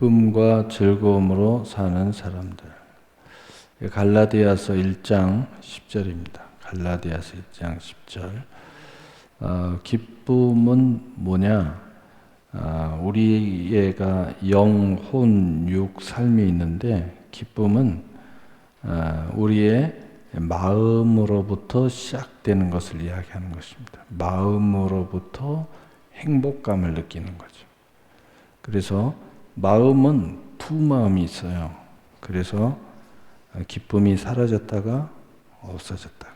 기쁨과 즐거움으로 사는 사람들. 갈라디아서 1장 10절입니다. 갈라디아서 1장 10절. 기쁨은 뭐냐? 우리가 영, 혼, 육, 삶이 있는데 기쁨은 우리의 마음으로부터 시작되는 것을 이야기하는 것입니다. 마음으로부터 행복감을 느끼는 거죠. 그래서 마음은 두 마음이 있어요. 그래서 기쁨이 사라졌다가 없어졌다가.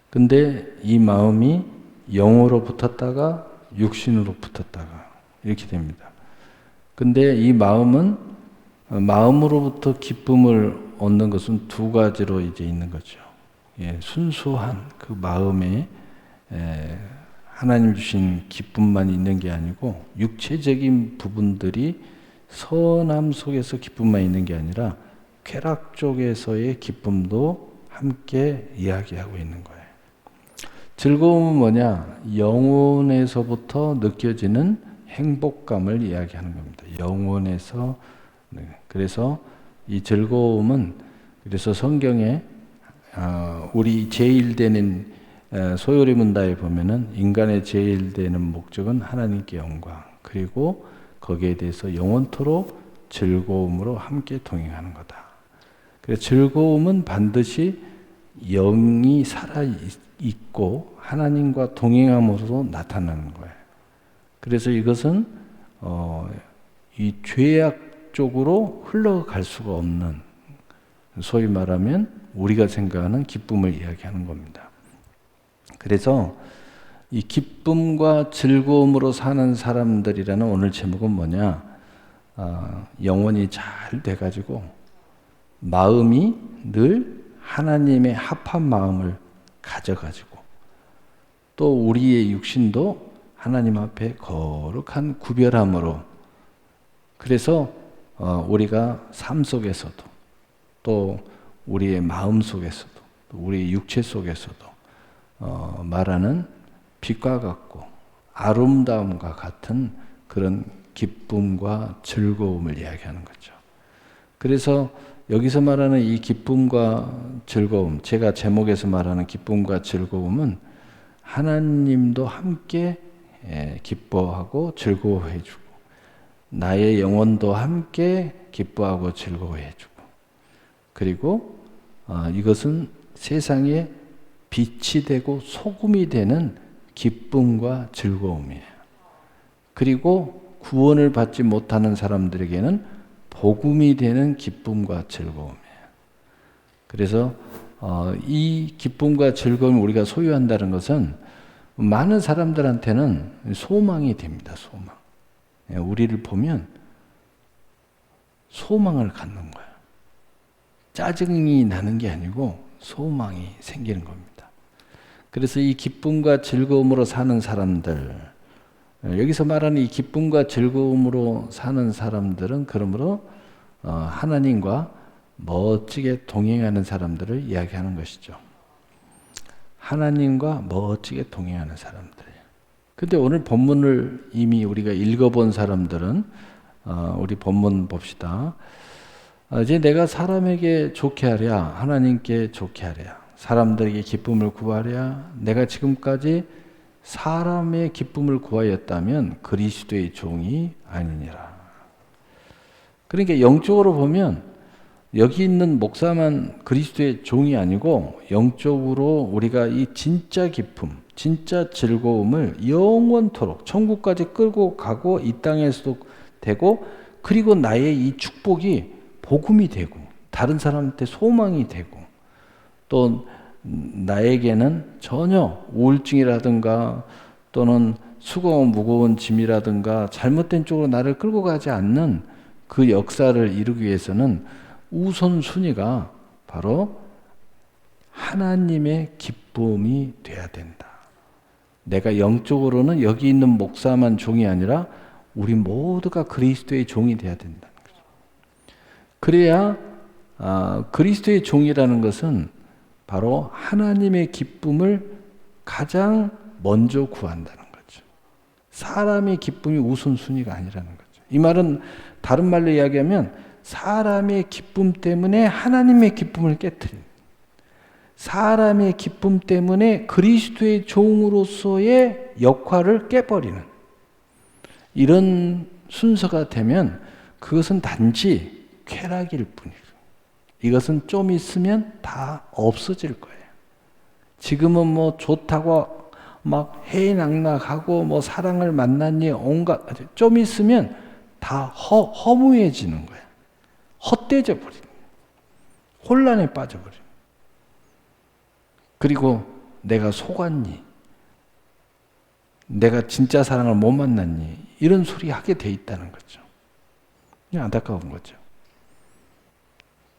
근데 이 마음이 영으로 붙었다가 육신으로 붙었다가 이렇게 됩니다. 근데 이 마음은 마음으로부터 기쁨을 얻는 것은 두 가지로 이제 있는 거죠. 순수한 그 마음에 하나님 주신 기쁨만 있는 게 아니고 육체적인 부분들이 선함 속에서 기쁨만 있는 게 아니라 쾌락 쪽에서의 기쁨도 함께 이야기하고 있는 거예요. 즐거움은 뭐냐? 영혼에서부터 느껴지는 행복감을 이야기하는 겁니다. 영혼에서. 그래서 이 즐거움은 그래서 성경에 우리 제1되는 소요리 문다에 보면은 인간의 제1되는 목적은 하나님께 영광, 그리고 거기에 대해서 영원토록 즐거움으로 함께 동행하는 거다. 그래서 즐거움은 반드시 영이 살아있고 하나님과 동행함으로도 나타나는 거예요. 그래서 이것은 이 죄악 쪽으로 흘러갈 수가 없는, 소위 말하면 우리가 생각하는 기쁨을 이야기하는 겁니다. 그래서 이 기쁨과 즐거움으로 사는 사람들이라는 오늘 제목은 뭐냐? 영혼이 잘 돼가지고 마음이 늘 하나님의 합한 마음을 가져가지고 또 우리의 육신도 하나님 앞에 거룩한 구별함으로, 그래서 우리가 삶 속에서도 또 우리의 마음 속에서도 또 우리의 육체 속에서도 말하는 빛과 같고 아름다움과 같은 그런 기쁨과 즐거움을 이야기하는 거죠. 그래서 여기서 말하는 이 기쁨과 즐거움, 제가 제목에서 말하는 기쁨과 즐거움은 하나님도 함께 기뻐하고 즐거워해 주고 나의 영혼도 함께 기뻐하고 즐거워해 주고, 그리고 이것은 세상에 빛이 되고 소금이 되는 기쁨과 즐거움이에요. 그리고 구원을 받지 못하는 사람들에게는 복음이 되는 기쁨과 즐거움이에요. 그래서 이 기쁨과 즐거움을 우리가 소유한다는 것은 많은 사람들한테는 소망이 됩니다. 소망. 우리를 보면 소망을 갖는 거예요. 짜증이 나는 게 아니고 소망이 생기는 겁니다. 그래서 이 기쁨과 즐거움으로 사는 사람들, 여기서 말하는 이 기쁨과 즐거움으로 사는 사람들은 그러므로 하나님과 멋지게 동행하는 사람들을 이야기하는 것이죠. 하나님과 멋지게 동행하는 사람들. 근데 오늘 본문을 이미 우리가 읽어본 사람들은 우리 본문 봅시다. 이제 내가 사람에게 좋게 하랴, 하나님께 좋게 하랴, 사람들에게 기쁨을 구하랴, 내가 지금까지 사람의 기쁨을 구하였다면 그리스도의 종이 아니니라. 그러니까 영적으로 보면 여기 있는 목사만 그리스도의 종이 아니고 영적으로 우리가 이 진짜 기쁨, 진짜 즐거움을 영원토록 천국까지 끌고 가고 이 땅에서도 되고, 그리고 나의 이 축복이 복음이 되고 다른 사람한테 소망이 되고, 또 나에게는 전혀 우울증이라든가 또는 수고하고 무거운 짐이라든가 잘못된 쪽으로 나를 끌고 가지 않는 그 역사를 이루기 위해서는 우선순위가 바로 하나님의 기쁨이 돼야 된다. 내가 영적으로는 여기 있는 목사만 종이 아니라 우리 모두가 그리스도의 종이 돼야 된다는 거죠. 그래야 그리스도의 종이라는 것은 바로 하나님의 기쁨을 가장 먼저 구한다는 거죠. 사람의 기쁨이 우선순위가 아니라는 거죠. 이 말은 다른 말로 이야기하면 사람의 기쁨 때문에 하나님의 기쁨을 깨트린, 사람의 기쁨 때문에 그리스도의 종으로서의 역할을 깨버리는 이런 순서가 되면 그것은 단지 쾌락일 뿐이고, 이것은 좀 있으면 다 없어질 거예요. 지금은 뭐 좋다고 막 해낙낙하고 뭐 사랑을 만났니 온갖, 좀 있으면 다 허무해지는 거야. 헛되져 버리는, 혼란에 빠져버리는. 그리고 내가 속았니? 내가 진짜 사랑을 못 만났니? 이런 소리 하게 돼 있다는 거죠. 그냥 안타까운 거죠.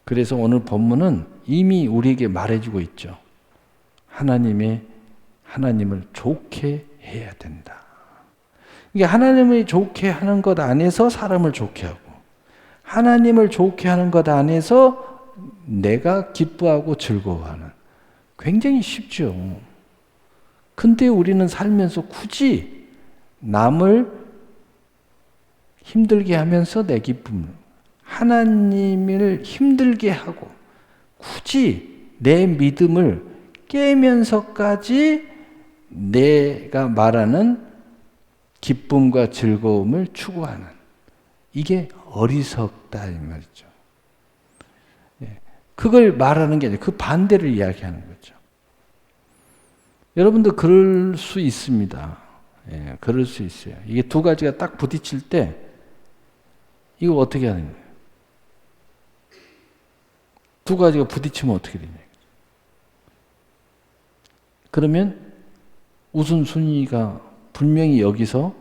그래서 오늘 본문은 이미 우리에게 말해주고 있죠. 하나님을 좋게 해야 된다. 이게 하나님을 좋게 하는 것 안에서 사람을 좋게 하고, 하나님을 좋게 하는 것 안에서 내가 기뻐하고 즐거워하는, 굉장히 쉽죠. 근데 우리는 살면서 굳이 남을 힘들게 하면서 내 기쁨을, 하나님을 힘들게 하고 굳이 내 믿음을 깨면서까지 내가 말하는 기쁨과 즐거움을 추구하는, 이게 어리석다 이 말이죠. 그걸 말하는 게 아니라 그 반대를 이야기하는 거죠. 여러분도 그럴 수 있습니다. 그럴 수 있어요. 이게 두 가지가 딱 부딪힐 때 이거 어떻게 하는 거예요? 두 가지가 부딪히면 어떻게 되냐. 그러면 우선순위가 분명히 여기서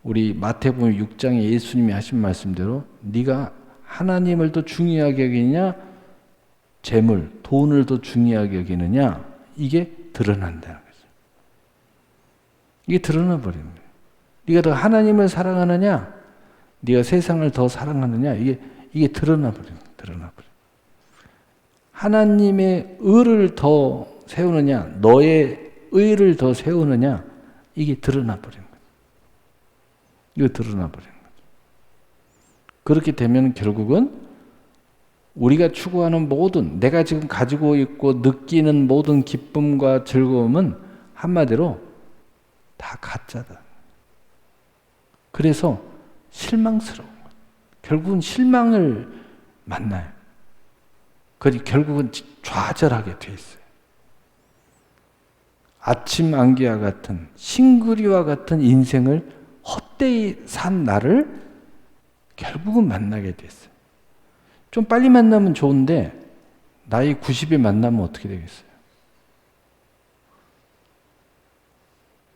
우리 마태복음 6장에 예수님이 하신 말씀대로 네가 하나님을 더 중요하게 여기느냐, 재물, 돈을 더 중요하게 여기느냐, 이게 드러난다는 거죠. 이게 드러나 버리는 거예요. 네가 더 하나님을 사랑하느냐, 네가 세상을 더 사랑하느냐, 이게 드러나 버리는 거예요. 드러나 버려. 하나님의 의를 더 세우느냐, 너의 의를 더 세우느냐, 이게 드러나 버리는 거예요. 이거 드러나 버리는 거죠. 그렇게 되면 결국은 우리가 추구하는 모든, 내가 지금 가지고 있고 느끼는 모든 기쁨과 즐거움은 한마디로 다 가짜다. 그래서 실망스러운 거예요. 결국은 실망을 만나요. 그래서 결국은 좌절하게 돼 있어요. 아침 안개와 같은, 싱그리와 같은 인생을 헛되이 산 나를 결국은 만나게 됐어요. 좀 빨리 만나면 좋은데 나이 90에 만나면 어떻게 되겠어요?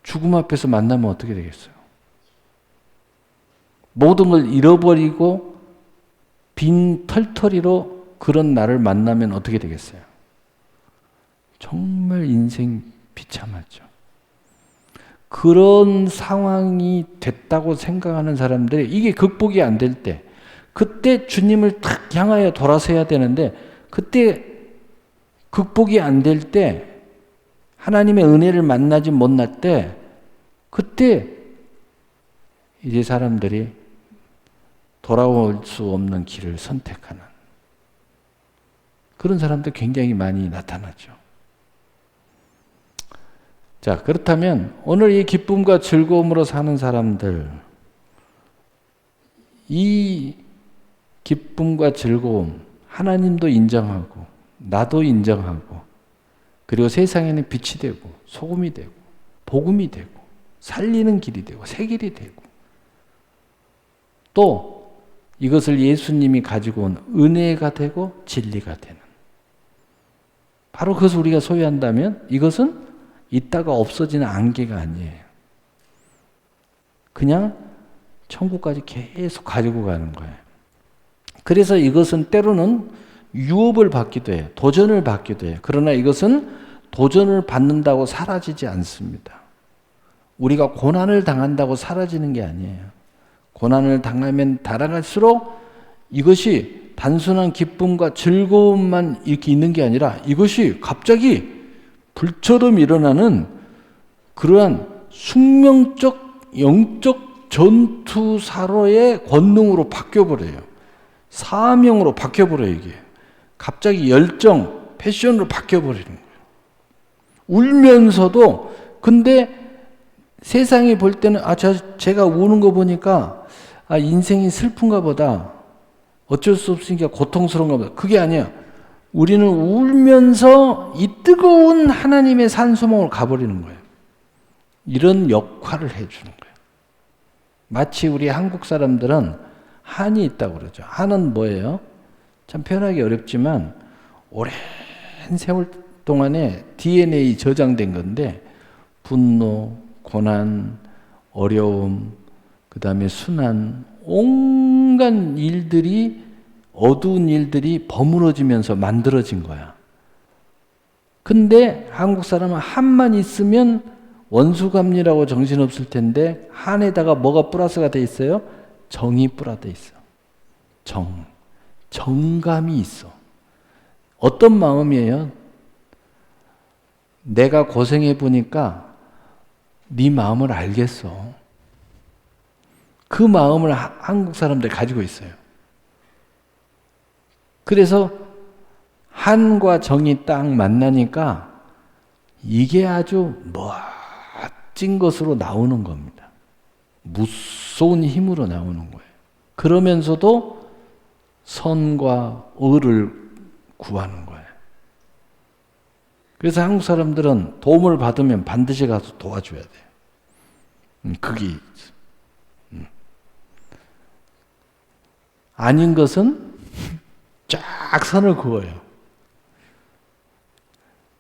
죽음 앞에서 만나면 어떻게 되겠어요? 모든 걸 잃어버리고 빈 털터리로 그런 나를 만나면 어떻게 되겠어요? 정말 인생 비참하죠. 그런 상황이 됐다고 생각하는 사람들이 이게 극복이 안 될 때, 그때 주님을 탁 향하여 돌아서야 되는데, 그때 극복이 안 될 때, 하나님의 은혜를 만나지 못할 때, 그때 이제 사람들이 돌아올 수 없는 길을 선택하는 그런 사람들 굉장히 많이 나타나죠. 자, 그렇다면 오늘 이 기쁨과 즐거움으로 사는 사람들, 이 기쁨과 즐거움, 하나님도 인정하고 나도 인정하고, 그리고 세상에는 빛이 되고 소금이 되고 복음이 되고 살리는 길이 되고 새 길이 되고, 또 이것을 예수님이 가지고 온 은혜가 되고 진리가 되는, 바로 그것을 우리가 소유한다면 이것은 있다가 없어지는 안개가 아니에요. 그냥 천국까지 계속 가지고 가는 거예요. 그래서 이것은 때로는 유업을 받기도 해요. 도전을 받기도 해요. 그러나 이것은 도전을 받는다고 사라지지 않습니다. 우리가 고난을 당한다고 사라지는 게 아니에요. 고난을 당하면 달아갈수록 이것이 단순한 기쁨과 즐거움만 이렇게 있는 게 아니라 이것이 갑자기 불처럼 일어나는 그러한 숙명적, 영적 전투사로의 권능으로 바뀌어버려요. 사명으로 바뀌어버려요. 이게 갑자기 열정, 패션으로 바뀌어버리는 거예요. 울면서도 근데 세상이 볼 때는 제가 우는 거 보니까 인생이 슬픈가 보다. 어쩔 수 없으니까 고통스러운가 보다. 그게 아니야. 우리는 울면서 이 뜨거운 하나님의 산소망으로 가버리는 거예요. 이런 역할을 해주는 거예요. 마치 우리 한국 사람들은 한이 있다고 그러죠. 한은 뭐예요? 참 표현하기 어렵지만 오랜 세월 동안에 DNA 저장된 건데 분노, 고난, 어려움, 그 다음에 순환, 온갖 일들이 어두운 일들이 버무러지면서 만들어진 거야. 근데 한국 사람은 한만 있으면 원수감리라고 정신없을 텐데 한에다가 뭐가 플러스가 돼 있어요? 정이 플러스돼 있어. 정감이 있어. 어떤 마음이에요? 내가 고생해 보니까 네 마음을 알겠어. 그 마음을 한국 사람들이 가지고 있어요. 그래서 한과 정이 딱 만나니까 이게 아주 멋진 것으로 나오는 겁니다. 무서운 힘으로 나오는 거예요. 그러면서도 선과 의를 구하는 거예요. 그래서 한국 사람들은 도움을 받으면 반드시 가서 도와줘야 돼요. 그게 아닌 것은 쫙 선을 그어요.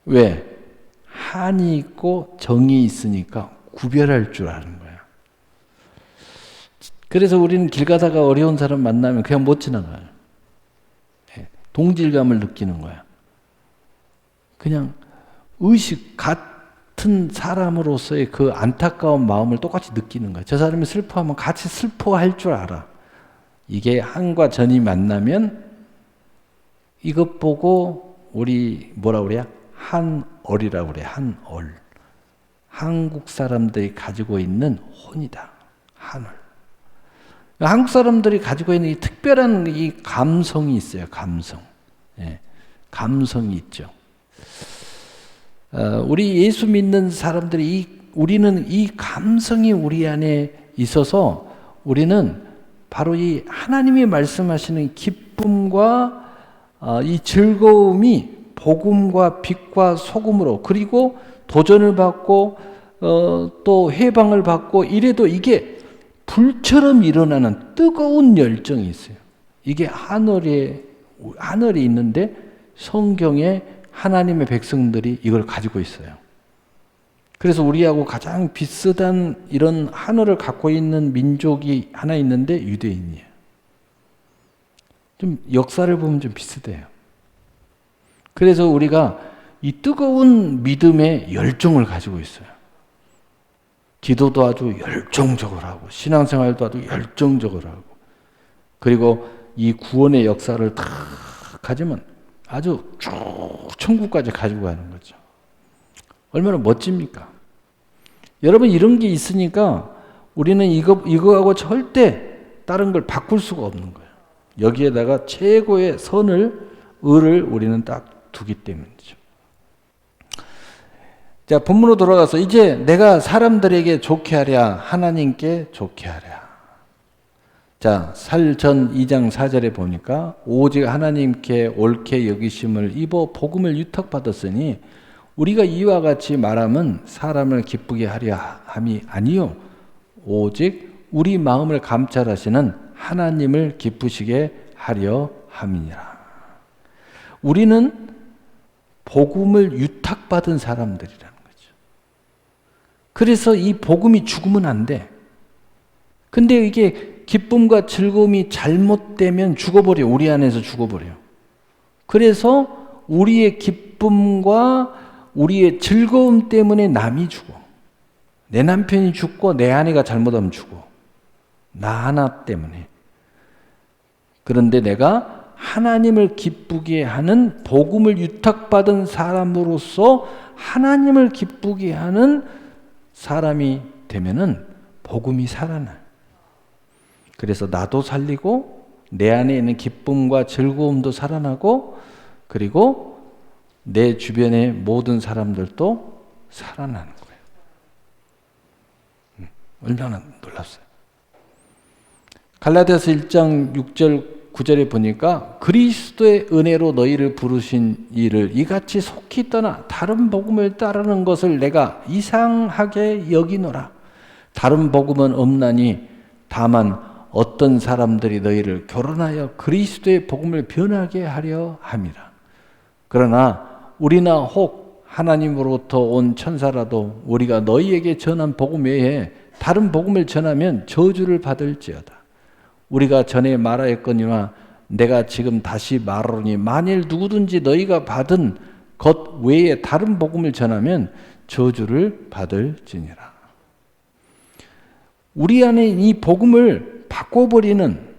왜? 한이 있고 정이 있으니까 구별할 줄 아는 거야. 그래서 우리는 길 가다가 어려운 사람 만나면 그냥 못 지나가요. 동질감을 느끼는 거야. 그냥 같은 사람으로서의 그 안타까운 마음을 똑같이 느끼는 거야. 저 사람이 슬퍼하면 같이 슬퍼할 줄 알아. 이게 한과 전이 만나면 이것 보고 우리 뭐라 그래요? 한얼이라고 그래. 한얼. 한국 사람들이 가지고 있는 혼이다. 한얼. 한국 사람들이 가지고 있는 이 특별한 이 감성이 있어요. 감성. 예, 감성이 있죠. 우리 예수 믿는 사람들이 우리는 이 감성이 우리 안에 있어서 우리는 바로 이 하나님이 말씀하시는 기쁨과 이 즐거움이 복음과 빛과 소금으로 그리고 도전을 받고 또 해방을 받고 이래도 이게 불처럼 일어나는 뜨거운 열정이 있어요. 이게 하늘에 있는데 성경에 하나님의 백성들이 이걸 가지고 있어요. 그래서 우리하고 가장 비슷한 이런 하늘을 갖고 있는 민족이 하나 있는데 유대인이에요. 좀 역사를 보면 좀 비슷해요. 그래서 우리가 이 뜨거운 믿음의 열정을 가지고 있어요. 기도도 아주 열정적으로 하고 신앙생활도 아주 열정적으로 하고 그리고 이 구원의 역사를 다 가지면 아주 쭉 천국까지 가지고 가는 거죠. 얼마나 멋집니까? 여러분 이런 게 있으니까 우리는 이거하고 절대 다른 걸 바꿀 수가 없는 거예요. 여기에다가 최고의 의를 우리는 딱 두기 때문이죠. 자, 본문으로 돌아가서 이제 내가 사람들에게 좋게 하랴 하나님께 좋게 하랴. 자, 살전 2장 4절에 보니까 오직 하나님께 옳게 여기심을 입어 복음을 유탁받았으니 우리가 이와 같이 말하면 사람을 기쁘게 하려 함이 아니요 오직 우리 마음을 감찰하시는 하나님을 기쁘시게 하려 함이니라. 우리는 복음을 유탁받은 사람들이라는 거죠. 그래서 이 복음이 죽으면 안 돼. 근데 이게 기쁨과 즐거움이 잘못되면 죽어버려. 우리 안에서 죽어버려. 그래서 우리의 기쁨과 우리의 즐거움 때문에 남이 죽어. 내 남편이 죽고 내 아내가 잘못하면 죽어. 나 하나 때문에. 그런데 내가 하나님을 기쁘게 하는 복음을 유탁받은 사람으로서 하나님을 기쁘게 하는 사람이 되면은 복음이 살아나요. 그래서 나도 살리고 내 안에 있는 기쁨과 즐거움도 살아나고 그리고 내 주변의 모든 사람들도 살아나는 거예요. 얼마나 놀랍어요. 갈라디아서 1장 6절 9절에 보니까 그리스도의 은혜로 너희를 부르신 이를 이같이 속히 떠나 다른 복음을 따르는 것을 내가 이상하게 여기노라. 다른 복음은 없나니 다만 어떤 사람들이 너희를 결혼하여 그리스도의 복음을 변하게 하려 함이라. 그러나 우리나 혹 하나님으로부터 온 천사라도 우리가 너희에게 전한 복음 외에 다른 복음을 전하면 저주를 받을지어다. 우리가 전에 말하였거니와 내가 지금 다시 말하노니 만일 누구든지 너희가 받은 것 외에 다른 복음을 전하면 저주를 받을지니라. 우리 안에 이 복음을 바꿔버리는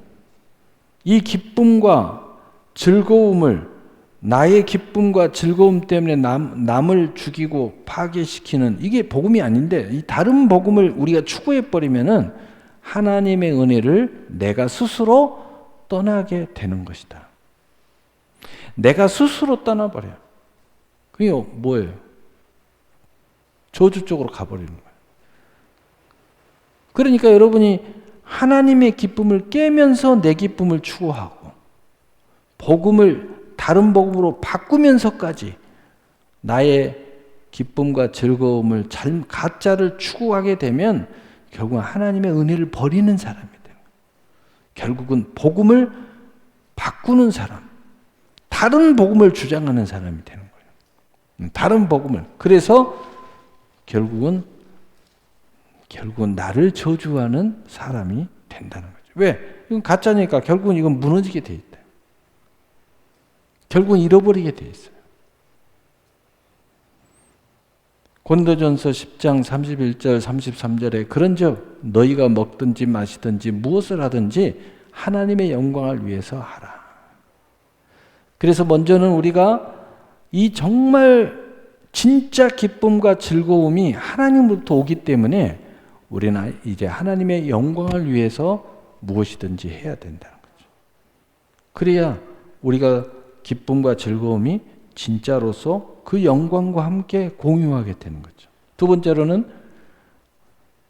이 기쁨과 즐거움을 나의 기쁨과 즐거움 때문에 남을 죽이고 파괴시키는 이게 복음이 아닌데 이 다른 복음을 우리가 추구해버리면은 하나님의 은혜를 내가 스스로 떠나게 되는 것이다. 내가 스스로 떠나버려요. 그게 뭐예요? 저주 쪽으로 가버리는 거예요. 그러니까 여러분이 하나님의 기쁨을 깨면서 내 기쁨을 추구하고 복음을 다른 복음으로 바꾸면서까지 나의 기쁨과 즐거움을 가짜를 추구하게 되면 결국은 하나님의 은혜를 버리는 사람이 되는 거예요. 결국은 복음을 바꾸는 사람, 다른 복음을 주장하는 사람이 되는 거예요. 다른 복음을. 그래서 결국은 나를 저주하는 사람이 된다는 거죠. 왜? 이건 가짜니까 결국은 이건 무너지게 돼 있다. 결국은 잃어버리게 돼 있어요. 고린도전서 10장 31절 33절에 그런즉 너희가 먹든지 마시든지 무엇을 하든지 하나님의 영광을 위해서 하라. 그래서 먼저는 우리가 이 정말 진짜 기쁨과 즐거움이 하나님으로부터 오기 때문에 우리는 이제 하나님의 영광을 위해서 무엇이든지 해야 된다는 거죠. 그래야 우리가 기쁨과 즐거움이 진짜로서 그 영광과 함께 공유하게 되는 거죠. 두 번째로는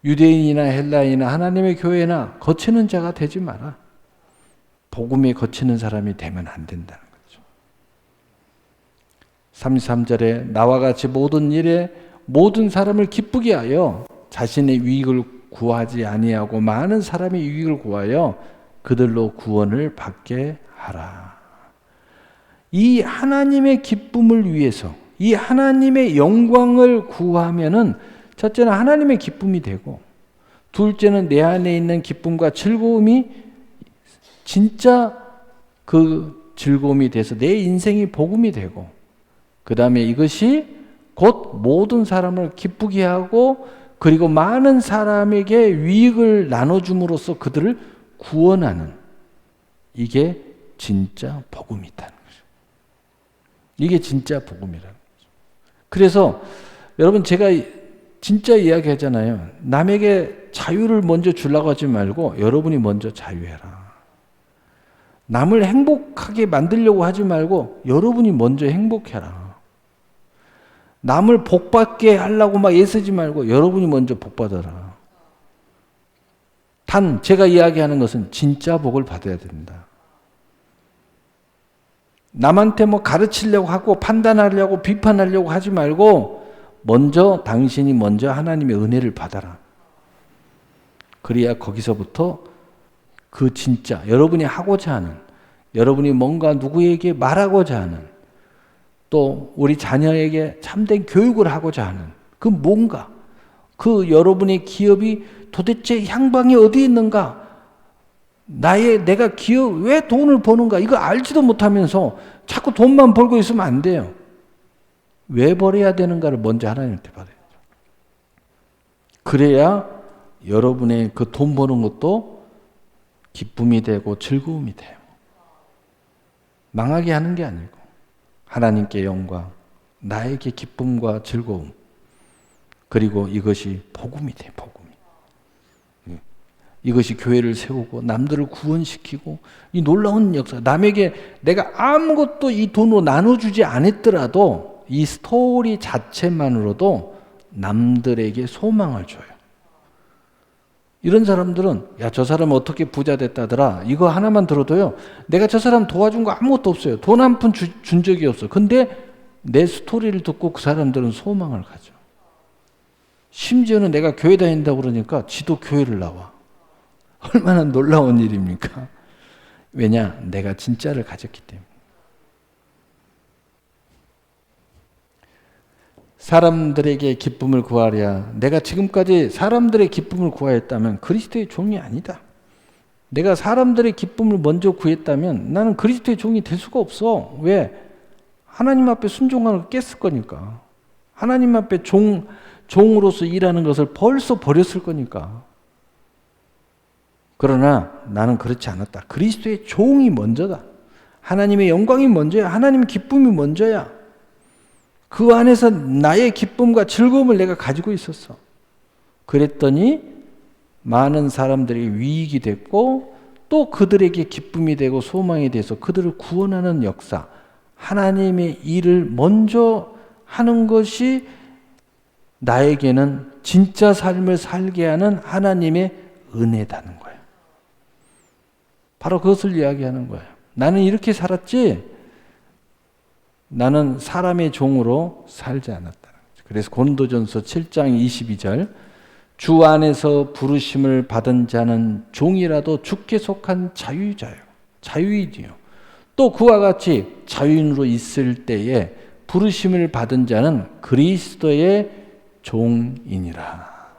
유대인이나 헬라인이나 하나님의 교회나 거치는 자가 되지 마라. 복음에 거치는 사람이 되면 안 된다는 거죠. 33절에 나와 같이 모든 일에 모든 사람을 기쁘게 하여 자신의 유익을 구하지 아니하고 많은 사람의 유익을 구하여 그들로 구원을 받게 하라. 이 하나님의 기쁨을 위해서 이 하나님의 영광을 구하면은 첫째는 하나님의 기쁨이 되고 둘째는 내 안에 있는 기쁨과 즐거움이 진짜 그 즐거움이 돼서 내 인생이 복음이 되고 그 다음에 이것이 곧 모든 사람을 기쁘게 하고 그리고 많은 사람에게 유익을 나눠줌으로써 그들을 구원하는 이게 진짜 복음이다. 이게 진짜 복음이라는 거죠. 그래서 여러분 제가 진짜 이야기하잖아요. 남에게 자유를 먼저 주려고 하지 말고 여러분이 먼저 자유해라. 남을 행복하게 만들려고 하지 말고 여러분이 먼저 행복해라. 남을 복받게 하려고 막 애쓰지 말고 여러분이 먼저 복받아라. 단 제가 이야기하는 것은 진짜 복을 받아야 된다. 남한테 뭐 가르치려고 하고 판단하려고 비판하려고 하지 말고 당신이 먼저 하나님의 은혜를 받아라. 그래야 거기서부터 그 진짜 여러분이 하고자 하는 여러분이 뭔가 누구에게 말하고자 하는 또 우리 자녀에게 참된 교육을 하고자 하는 그 뭔가 그 여러분의 기업이 도대체 향방이 어디 있는가 내가 기업 왜 돈을 버는가 이거 알지도 못하면서 자꾸 돈만 벌고 있으면 안 돼요. 왜 벌어야 되는가를 먼저 하나님한테 받아야죠. 그래야 여러분의 그 돈 버는 것도 기쁨이 되고 즐거움이 돼요. 망하게 하는 게 아니고 하나님께 영광, 나에게 기쁨과 즐거움 그리고 이것이 복음이 돼요. 복음이. 이것이 교회를 세우고 남들을 구원시키고 이 놀라운 역사. 남에게 내가 아무것도 이 돈으로 나눠주지 않았더라도 이 스토리 자체만으로도 남들에게 소망을 줘요. 이런 사람들은 야, 저 사람 어떻게 부자 됐다더라. 이거 하나만 들어도요. 내가 저 사람 도와준 거 아무것도 없어요. 돈 한 푼 준 적이 없어. 근데 내 스토리를 듣고 그 사람들은 소망을 가져. 심지어는 내가 교회 다닌다고 그러니까 지도 교회를 나와. 얼마나 놀라운 일입니까? 왜냐? 내가 진짜를 가졌기 때문에. 사람들에게 기쁨을 구하랴. 내가 지금까지 사람들의 기쁨을 구하였다면 그리스도의 종이 아니다. 내가 사람들의 기쁨을 먼저 구했다면 나는 그리스도의 종이 될 수가 없어. 왜? 하나님 앞에 순종하는 걸 깼을 거니까. 하나님 앞에 종으로서 일하는 것을 벌써 버렸을 거니까. 그러나 나는 그렇지 않았다. 그리스도의 종이 먼저다. 하나님의 영광이 먼저야. 하나님의 기쁨이 먼저야. 그 안에서 나의 기쁨과 즐거움을 내가 가지고 있었어. 그랬더니 많은 사람들이 유익이 됐고 또 그들에게 기쁨이 되고 소망이 돼서 그들을 구원하는 역사, 하나님의 일을 먼저 하는 것이 나에게는 진짜 삶을 살게 하는 하나님의 은혜다는 거예요. 바로 그것을 이야기하는 거예요. 나는 이렇게 살았지 나는 사람의 종으로 살지 않았다. 그래서 고린도전서 7장 22절 주 안에서 부르심을 받은 자는 종이라도 주께 속한 자유자요. 자유인이요. 또 그와 같이 자유인으로 있을 때에 부르심을 받은 자는 그리스도의 종이니라.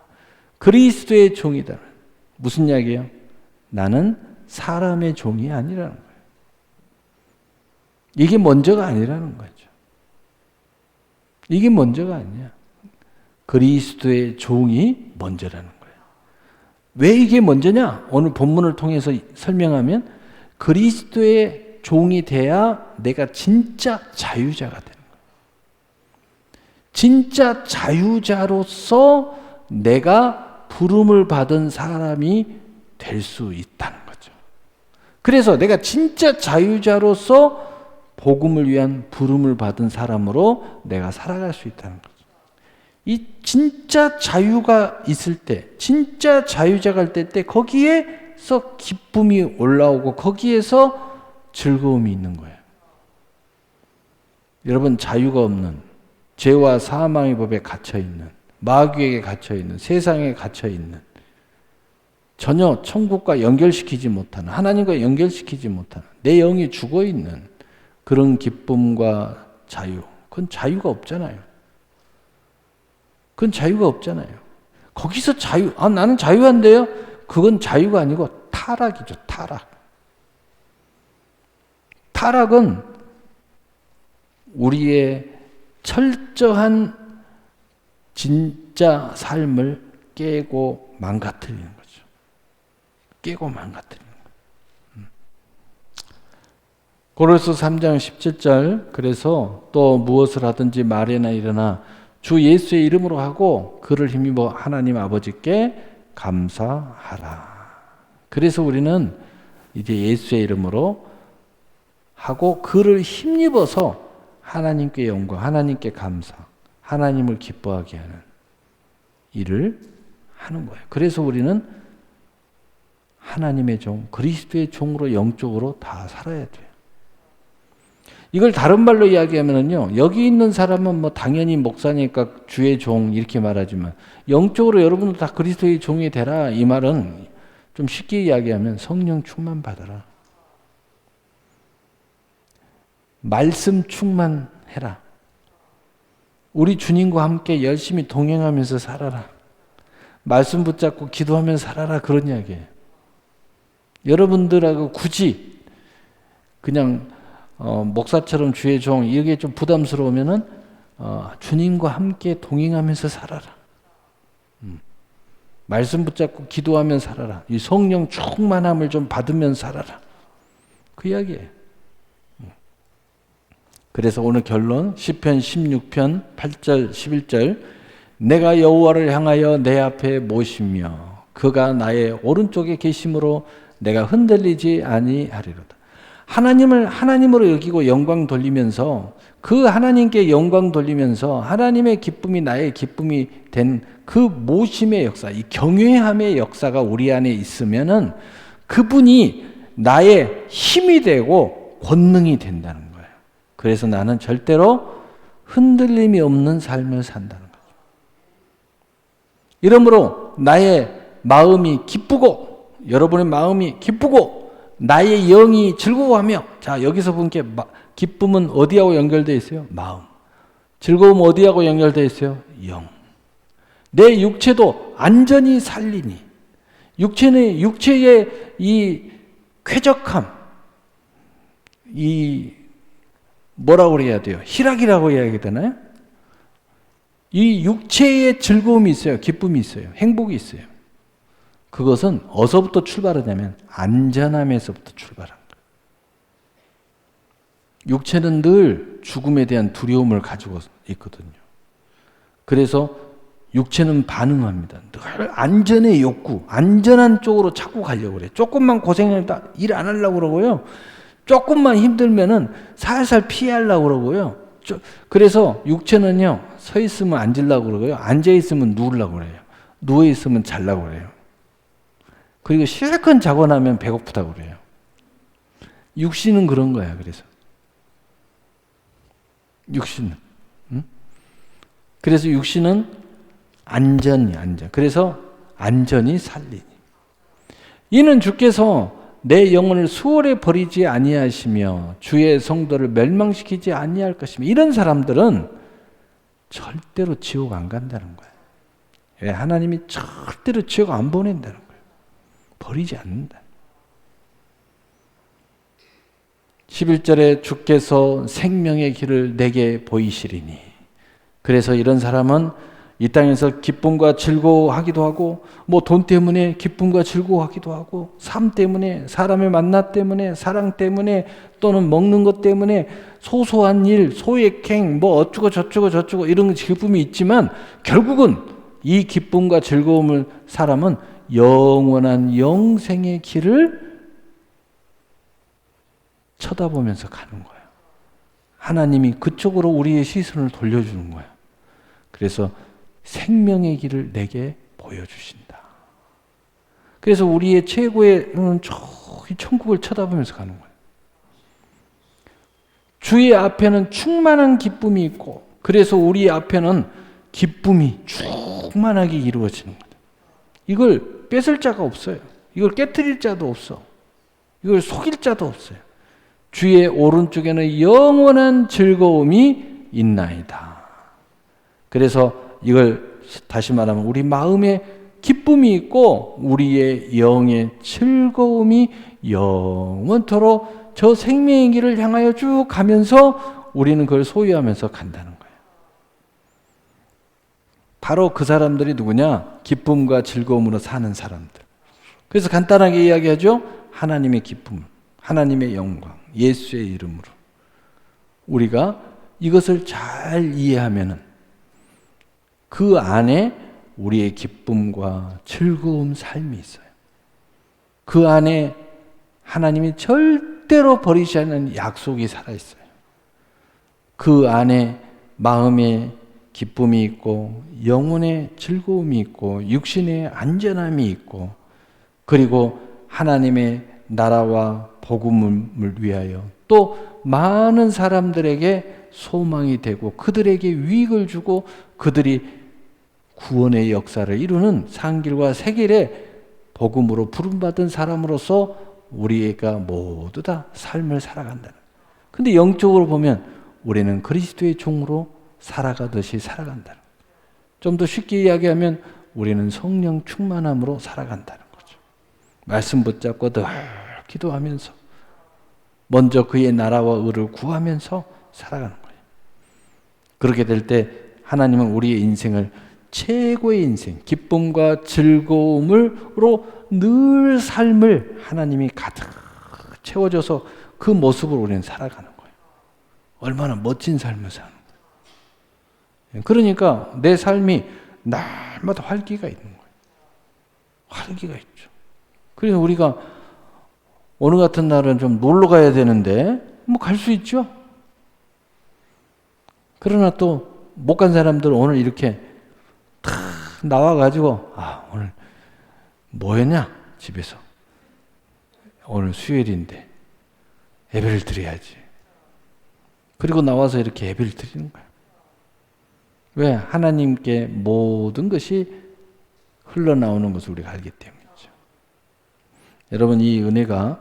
그리스도의 종이다. 무슨 이야기예요? 나는 사람의 종이 아니라는 거예요. 이게 먼저가 아니라는 거죠. 이게 먼저가 아니야. 그리스도의 종이 먼저라는 거예요. 왜 이게 먼저냐? 오늘 본문을 통해서 설명하면 그리스도의 종이 돼야 내가 진짜 자유자가 되는 거예요. 진짜 자유자로서 내가 부름을 받은 사람이 될 수 있다는 거죠. 그래서 내가 진짜 자유자로서 복음을 위한 부름을 받은 사람으로 내가 살아갈 수 있다는 거죠. 이 진짜 자유가 있을 때, 진짜 자유자가 될 때 거기에서 기쁨이 올라오고 거기에서 즐거움이 있는 거예요. 여러분, 자유가 없는 죄와 사망의 법에 갇혀있는, 마귀에게 갇혀있는, 세상에 갇혀있는, 전혀 천국과 연결시키지 못하는, 하나님과 연결시키지 못하는, 내 영이 죽어있는 그런 기쁨과 자유, 그건 자유가 없잖아요. 그건 자유가 없잖아요. 거기서 자유, 나는 자유한데요? 그건 자유가 아니고 타락이죠, 타락. 타락은 우리의 철저한 진짜 삶을 깨고 망가뜨리는 거죠. 깨고 망가뜨리는 거예요. 고린도서 3장 17절 그래서 또 무엇을 하든지 말이나 일어나 주 예수의 이름으로 하고 그를 힘입어 하나님 아버지께 감사하라. 그래서 우리는 이제 예수의 이름으로 하고 그를 힘입어서 하나님께 영광, 하나님께 감사, 하나님을 기뻐하게 하는 일을 하는 거예요. 그래서 우리는 하나님의 종, 그리스도의 종으로 영적으로 다 살아야 돼요. 이걸 다른 말로 이야기하면요, 여기 있는 사람은 뭐 당연히 목사니까 주의 종 이렇게 말하지만 영적으로 여러분도 다 그리스도의 종이 되라. 이 말은 좀 쉽게 이야기하면 성령 충만 받아라. 말씀 충만해라. 우리 주님과 함께 열심히 동행하면서 살아라. 말씀 붙잡고 기도하면서 살아라. 그런 이야기예요. 여러분들하고 굳이 그냥 목사처럼 주의 종 이게 좀 부담스러우면은 주님과 함께 동행하면서 살아라. 말씀 붙잡고 기도하면서 살아라. 이 성령 충만함을 좀 받으면서 살아라. 그 이야기예요. 그래서 오늘 결론 시편 16편 8절 11절 내가 여호와를 향하여 내 앞에 모시며 그가 나의 오른쪽에 계심으로 내가 흔들리지 아니하리로다. 하나님을 하나님으로 여기고 영광 돌리면서 그 하나님께 영광 돌리면서 하나님의 기쁨이 나의 기쁨이 된 그 모심의 역사, 이 경외함의 역사가 우리 안에 있으면은 그분이 나의 힘이 되고 권능이 된다는 거예요. 그래서 나는 절대로 흔들림이 없는 삶을 산다는 거죠. 이러므로 나의 마음이 기쁘고 여러분의 마음이 기쁘고 나의 영이 즐거워하며, 자 여기서 보니까 기쁨은 어디하고 연결되어 있어요? 마음. 즐거움은 어디하고 연결되어 있어요? 영. 내 육체도 안전히 살리니, 육체의 이 쾌적함, 이 뭐라고 그래야 돼요? 희락이라고 해야 되나요? 이 육체의 즐거움이 있어요. 기쁨이 있어요. 행복이 있어요. 그것은 어디서부터 출발하냐면 안전함에서부터 출발한 거예요. 육체는 늘 죽음에 대한 두려움을 가지고 있거든요. 그래서 육체는 반응합니다. 늘 안전의 욕구, 안전한 쪽으로 자꾸 가려고 그래요. 조금만 고생했다 일 안 하려고 그러고요. 조금만 힘들면은 살살 피하려고 그러고요. 그래서 육체는요, 서 있으면 앉으려고 그러고요. 앉아 있으면 누우려고 그래요. 누워 있으면 자려고 그래요. 그리고 실컷 자고 나면 배고프다고 그래요. 육신은 그런 거야. 그래서 육신은, 응? 그래서 육신은 안전. 그래서 안전히 살리니. 이는 주께서 내 영혼을 수월에 버리지 아니하시며 주의 성도를 멸망시키지 아니할 것이며, 이런 사람들은 절대로 지옥 안 간다는 거예요. 왜? 하나님이 절대로 지옥 안 보낸다는 거예요. 버리지 않는다. 11절에 주께서 생명의 길을 내게 보이시리니. 그래서 이런 사람은 이 땅에서 기쁨과 즐거워하기도 하고, 뭐 돈 때문에 기쁨과 즐거워하기도 하고, 삶 때문에, 사람의 만남 때문에, 사랑 때문에, 또는 먹는 것 때문에 소소한 일, 소액행, 뭐 어쩌고 저쩌고 이런 기쁨이 있지만, 결국은 이 기쁨과 즐거움을 사람은 영원한 영생의 길을 쳐다보면서 가는 거예요. 하나님이 그쪽으로 우리의 시선을 돌려주는 거예요. 그래서 생명의 길을 내게 보여주신다. 그래서 우리의 최고의 저기 천국을 쳐다보면서 가는 거예요. 주의 앞에는 충만한 기쁨이 있고, 그래서 우리 앞에는 기쁨이 충만하게 이루어지는 거예요. 이걸 뺏을 자가 없어요. 이걸 깨트릴 자도 없어. 이걸 속일 자도 없어요. 주의 오른쪽에는 영원한 즐거움이 있나이다. 그래서 이걸 다시 말하면 우리 마음에 기쁨이 있고 우리의 영의 즐거움이 영원토록 저 생명의 길을 향하여 쭉 가면서 우리는 그걸 소유하면서 간다는 거예요. 바로 그 사람들이 누구냐? 기쁨과 즐거움으로 사는 사람들. 그래서 간단하게 이야기하죠. 하나님의 기쁨, 하나님의 영광, 예수의 이름으로. 우리가 이것을 잘 이해하면은 그 안에 우리의 기쁨과 즐거움 삶이 있어요. 그 안에 하나님이 절대로 버리지 않는 약속이 살아있어요. 그 안에 마음의 기쁨이 있고 영혼의 즐거움이 있고 육신의 안전함이 있고, 그리고 하나님의 나라와 복음을 위하여 또 많은 사람들에게 소망이 되고 그들에게 유익을 주고 그들이 구원의 역사를 이루는 상길과 세길의 복음으로 부름받은 사람으로서 우리가 모두 다 삶을 살아간다는. 근데 영적으로 보면 우리는 그리스도의 종으로 살아가듯이 살아간다는. 좀 더 쉽게 이야기하면 우리는 성령 충만함으로 살아간다는 거죠. 말씀 붙잡고 늘 기도하면서 먼저 그의 나라와 의를 구하면서 살아가는 거예요. 그렇게 될 때 하나님은 우리의 인생을 최고의 인생, 기쁨과 즐거움으로 늘 삶을 하나님이 가득 채워줘서 그 모습으로 우리는 살아가는 거예요. 얼마나 멋진 삶을 사는 거예요. 그러니까 내 삶이 날마다 활기가 있는 거예요. 활기가 있죠. 그래서 우리가 오늘 같은 날은 좀 놀러 가야 되는데 뭐 갈 수 있죠. 그러나 또 못 간 사람들은 오늘 이렇게 탁 나와가지고 오늘 뭐 했냐 집에서 오늘 수요일인데 예배를 드려야지. 그리고 나와서 이렇게 예배를 드리는 거예요. 왜? 하나님께 모든 것이 흘러나오는 것을 우리가 알기 때문이죠. 여러분, 이 은혜가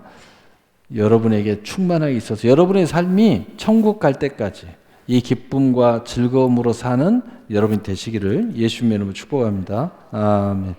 여러분에게 충만하게 있어서 여러분의 삶이 천국 갈 때까지 이 기쁨과 즐거움으로 사는 여러분이 되시기를 예수님의 이름으로 축복합니다. 아멘.